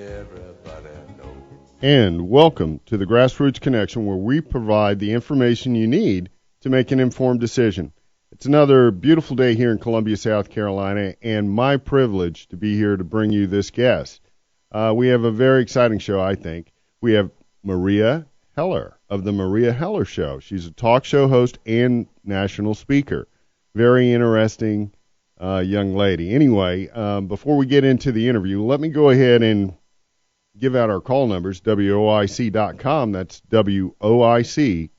everybody knows. And welcome to the Grassroots Connection, where we provide the information you need to make an informed decision. It's another beautiful day here in Columbia, South Carolina, and my privilege to be here to bring you this guest. We have a very exciting show, I think. We have Meria Heller of the Meria Heller Show. She's a talk show host and national speaker. Very interesting young lady. Anyway, before we get into the interview, let me go ahead and give out our call numbers, WOIC.com. That's WOIC.com.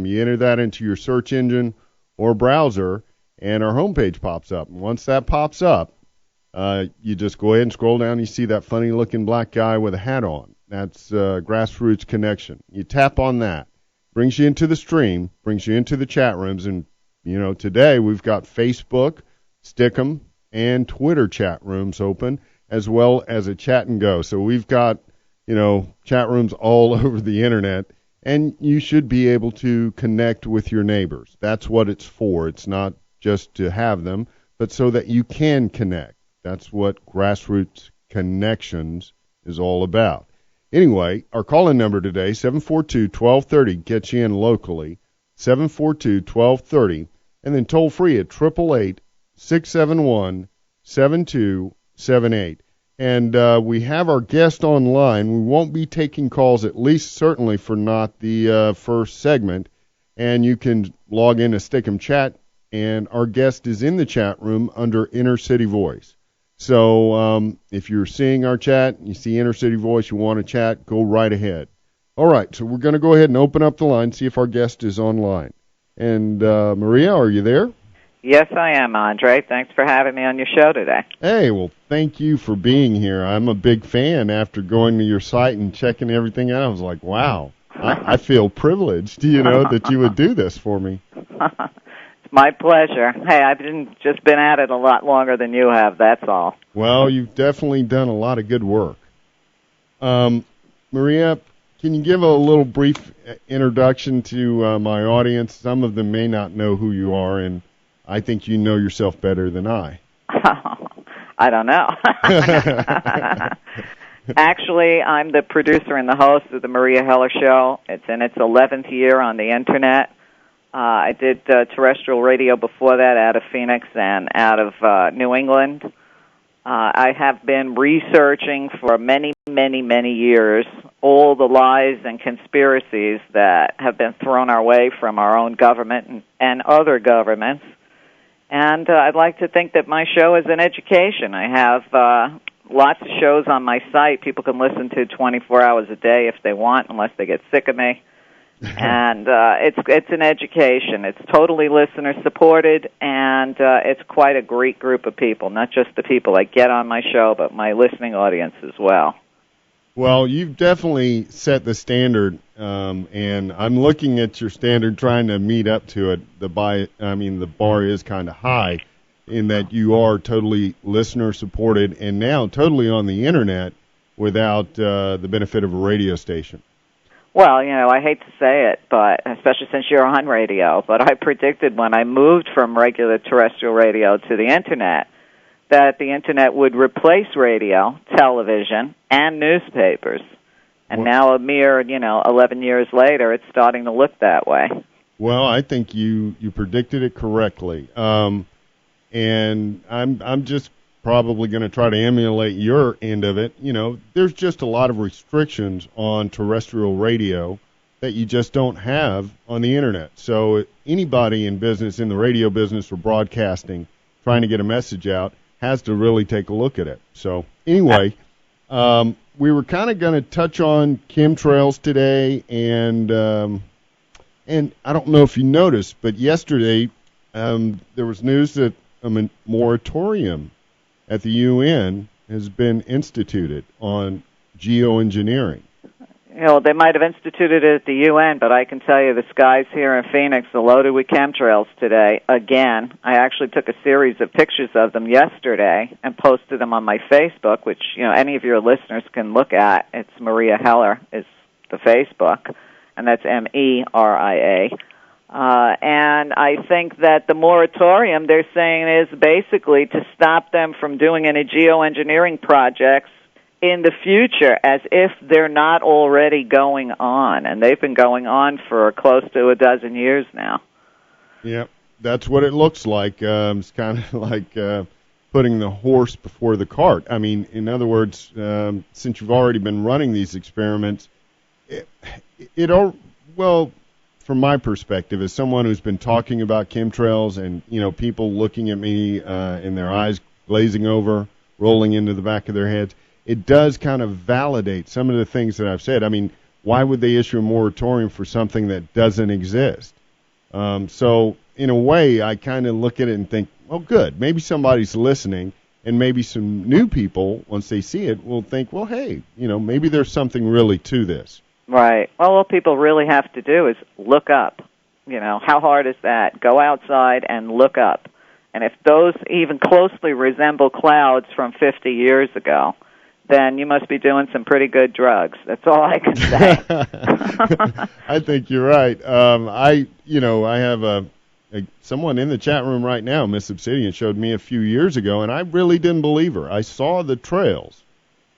You enter that into your search engine or browser, and our homepage pops up. And once that pops up, you just go ahead and scroll down. You see that funny-looking black guy with a hat on. That's Grassroots Connection. You tap on that. Brings you into the stream, brings you into the chat rooms. And, you know, today we've got Facebook, Stick'em, and Twitter chat rooms open, as well as a chat and go. So we've got, you know, chat rooms all over the internet, and you should be able to connect with your neighbors. That's what it's for. It's not just to have them, but so that you can connect. That's what Grassroots Connections is all about. Anyway, our call-in number today, 742-1230, gets you in locally, 742-1230, and then toll-free at 888-671-7278. And we have our guest online. We won't be taking calls, at least certainly for not the first segment. And you can log in to Stick'em Chat, and our guest is in the chat room under Inner City Voice. So if you're seeing our chat, you see Inner City Voice, you want to chat, go right ahead. All right, so we're going to go ahead and open up the line, see if our guest is online. And Meria, are you there? Yes, I am, Andre. Thanks for having me on your show today. Hey, well, thank you for being here. I'm a big fan. After going to your site and checking everything out, I was like, wow, I feel privileged, you know, that you would do this for me. It's my pleasure. Hey, I've just been at it a lot longer than you have, that's all. Well, you've definitely done a lot of good work. Meria, can you give a little brief introduction to my audience? Some of them may not know who you are, and I think you know yourself better than I. I don't know. Actually, I'm the producer and the host of the Meria Heller Show. It's in its 11th year on the Internet. I did terrestrial radio before that out of Phoenix and out of New England. I have been researching for many, many, many years all the lies and conspiracies that have been thrown our way from our own government and other governments. And I'd like to think that my show is an education. I have lots of shows on my site people can listen to 24 hours a day if they want, unless they get sick of me. And it's an education. It's totally listener-supported, and it's quite a great group of people, not just the people I get on my show, but my listening audience as well. Well, you've definitely set the standard, and I'm looking at your standard, trying to meet up to it. The bar is kind of high in that you are totally listener-supported and now totally on the Internet without the benefit of a radio station. Well, you know, I hate to say it, but especially since you're on radio, but I predicted when I moved from regular terrestrial radio to the Internet that the Internet would replace radio, television, and newspapers. And now a mere, 11 years later, it's starting to look that way. Well, I think you predicted it correctly. And I'm just probably going to try to emulate your end of it. You know, there's just a lot of restrictions on terrestrial radio that you just don't have on the Internet. So anybody in business, in the radio business or broadcasting, trying to get a message out, has to really take a look at it. So anyway, we were kind of going to touch on chemtrails today, and I don't know if you noticed, but yesterday there was news that a moratorium at the UN has been instituted on geoengineering. You know, they might have instituted it at the UN, but I can tell you the skies here in Phoenix are loaded with chemtrails today. Again, I actually took a series of pictures of them yesterday and posted them on my Facebook, which, any of your listeners can look at. It's Meria Heller is the Facebook, and that's Meria. And I think that the moratorium, they're saying, is basically to stop them from doing any geoengineering projects in the future as if they're not already going on, and they've been going on for close to a dozen years now. Yep, that's what it looks like. It's kind of like putting the horse before the cart. I mean, in other words, since you've already been running these experiments, well, from my perspective, as someone who's been talking about chemtrails and, people looking at me and their eyes glazing over, rolling into the back of their heads, it does kind of validate some of the things that I've said. I mean, why would they issue a moratorium for something that doesn't exist? So, in a way, I kind of look at it and think, well, good. Maybe somebody's listening, and maybe some new people, once they see it, will think, well, hey, maybe there's something really to this. Right. Well, all people really have to do is look up. How hard is that? Go outside and look up. And if those even closely resemble clouds from 50 years ago, then you must be doing some pretty good drugs. That's all I can say. I think you're right. I have someone in the chat room right now, Miss Obsidian, showed me a few years ago, and I really didn't believe her. I saw the trails,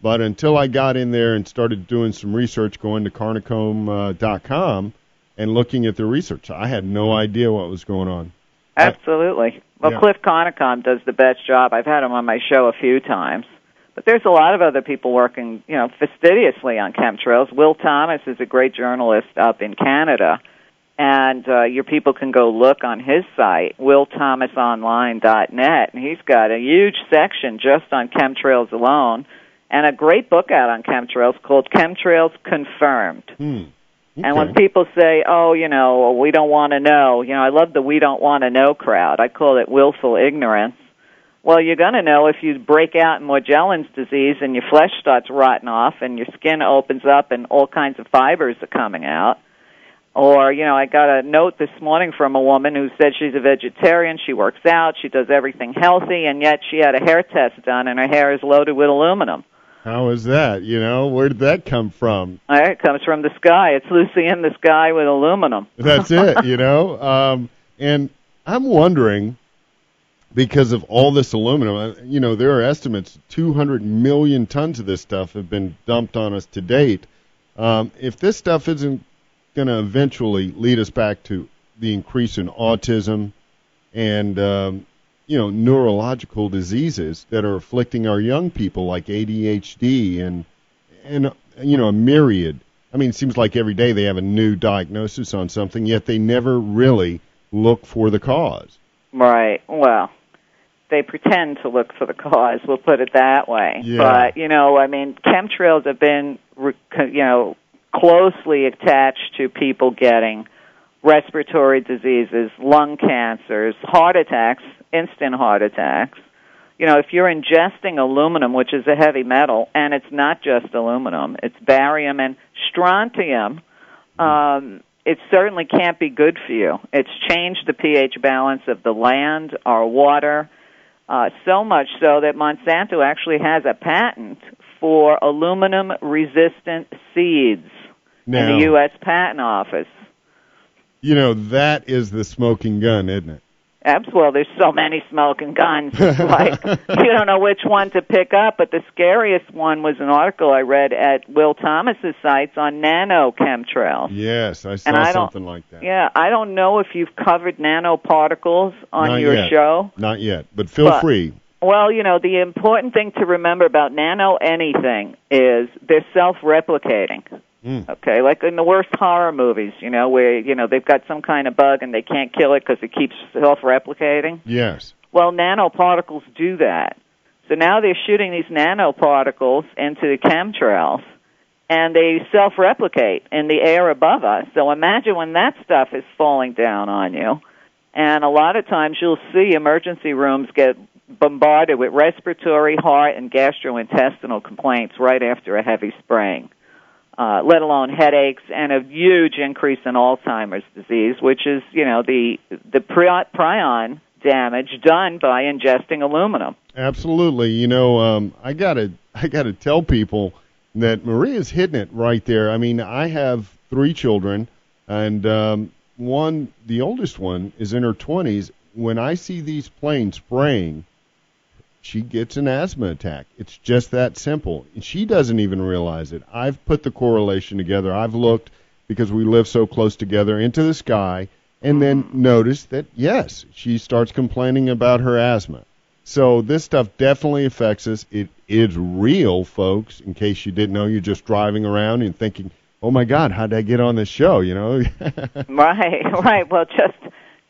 but until I got in there and started doing some research, going to carnicom.com and looking at the research, I had no idea what was going on. Absolutely. Well, yeah. Cliff Carnicom does the best job. I've had him on my show a few times. But there's a lot of other people working, fastidiously on chemtrails. Will Thomas is a great journalist up in Canada, and your people can go look on his site, willthomasonline.net, and he's got a huge section just on chemtrails alone, and a great book out on chemtrails called Chemtrails Confirmed. Okay. And when people say, we don't want to know, I love the we don't want to know crowd. I call it willful ignorance. Well, you're going to know if you break out in Morgellons disease and your flesh starts rotting off and your skin opens up and all kinds of fibers are coming out. Or, I got a note this morning from a woman who said she's a vegetarian, she works out, she does everything healthy, and yet she had a hair test done and her hair is loaded with aluminum. How is that? Where did that come from? It comes from the sky. It's Lucy in the sky with aluminum. That's it, And I'm wondering, because of all this aluminum, there are estimates 200 million tons of this stuff have been dumped on us to date. If this stuff isn't going to eventually lead us back to the increase in autism and, neurological diseases that are afflicting our young people like ADHD and a myriad. I mean, it seems like every day they have a new diagnosis on something, yet they never really look for the cause. Right. Well, they pretend to look for the cause, we'll put it that way. Yeah. But, chemtrails have been, closely attached to people getting respiratory diseases, lung cancers, heart attacks, instant heart attacks. If you're ingesting aluminum, which is a heavy metal, and it's not just aluminum, it's barium and strontium, it certainly can't be good for you. It's changed the pH balance of the land, our water, so much so that Monsanto actually has a patent for aluminum-resistant seeds in the U.S. Patent Office. That is the smoking gun, isn't it? Well, there's so many smoking guns. It's like you don't know which one to pick up, but the scariest one was an article I read at Will Thomas's sites on nanochemtrails. Yes, I saw something like that. Yeah, I don't know if you've covered nanoparticles on your show. Not yet, but feel free. Well, the important thing to remember about nano anything is they're self-replicating. Okay, like in the worst horror movies, where, they've got some kind of bug and they can't kill it because it keeps self-replicating. Yes. Well, nanoparticles do that. So now they're shooting these nanoparticles into the chemtrails, and they self-replicate in the air above us. So imagine when that stuff is falling down on you. And a lot of times you'll see emergency rooms get bombarded with respiratory, heart, and gastrointestinal complaints right after a heavy spraying. Let alone headaches and a huge increase in Alzheimer's disease, which is, the prion damage done by ingesting aluminum. Absolutely. I gotta tell people that Maria's hitting it right there. I mean, I have 3 children, and the oldest one, is in her 20s. When I see these planes spraying, she gets an asthma attack. It's just that simple. And she doesn't even realize it. I've put the correlation together. I've looked, because we live so close together, into the sky, and then noticed that, yes, she starts complaining about her asthma. So this stuff definitely affects us. It is real, folks, in case you didn't know. You're just driving around and thinking, oh, my God, how'd I get on this show, you know? Right. Well,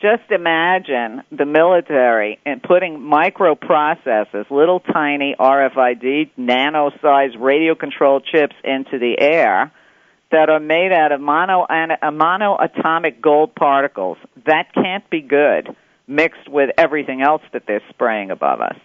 just imagine the military and putting microprocessors, little tiny RFID, nano-sized radio-controlled chips into the air that are made out of monoatomic gold particles. That can't be good, mixed with everything else that they're spraying above us.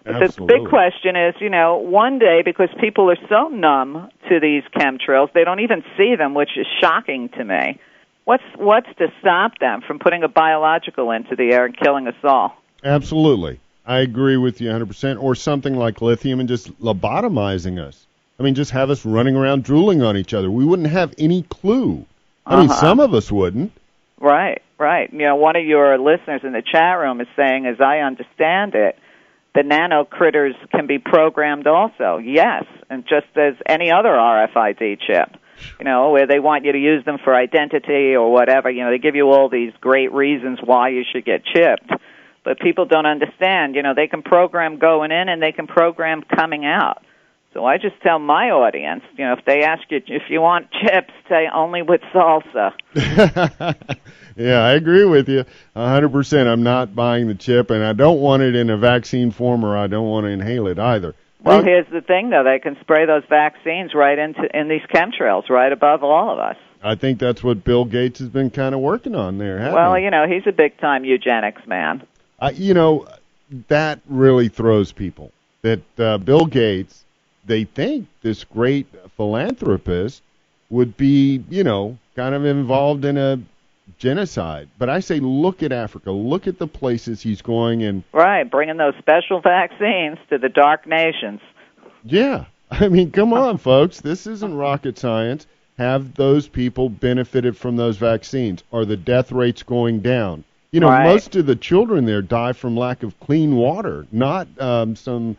But the big question is, one day, because people are so numb to these chemtrails, they don't even see them, which is shocking to me. What's to stop them from putting a biological into the air and killing us all? Absolutely. I agree with you 100%. Or something like lithium and just lobotomizing us. I mean, just have us running around drooling on each other. We wouldn't have any clue. I mean, some of us wouldn't. Right. One of your listeners in the chat room is saying, as I understand it, the nano critters can be programmed also. Yes, and just as any other RFID chip, where they want you to use them for identity or whatever. They give you all these great reasons why you should get chipped. But people don't understand, they can program going in and they can program coming out. So I just tell my audience, if they ask you if you want chips, say only with salsa. Yeah, I agree with you 100%. I'm not buying the chip, and I don't want it in a vaccine form, or I don't want to inhale it either. Well, here's the thing, though. They can spray those vaccines right in these chemtrails, right above all of us. I think that's what Bill Gates has been kind of working on there, hasn't he? Well, he's a big-time eugenics man. That really throws people. That Bill Gates, they think this great philanthropist would be, kind of involved in a genocide. But I say, look at Africa. Look at the places he's going and... Right, bringing those special vaccines to the dark nations. Yeah. I mean, come on, folks. This isn't rocket science. Have those people benefited from those vaccines? Are the death rates going down? Most of the children there die from lack of clean water, not some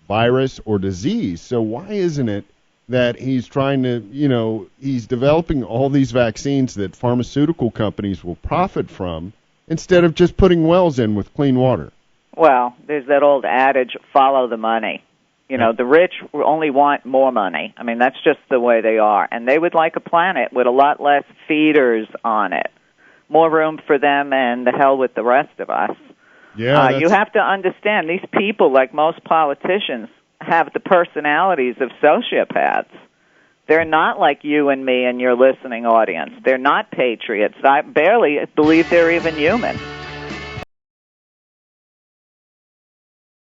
virus or disease. So why isn't it that he's trying to, he's developing all these vaccines that pharmaceutical companies will profit from instead of just putting wells in with clean water? Well, there's that old adage, follow the money. The rich only want more money. I mean, that's just the way they are. And they would like a planet with a lot less feeders on it. More room for them and the hell with the rest of us. Yeah, you have to understand, these people, like most politicians, have the personalities of sociopaths. They're not like you and me and your listening audience. They're not patriots. I barely believe they're even human.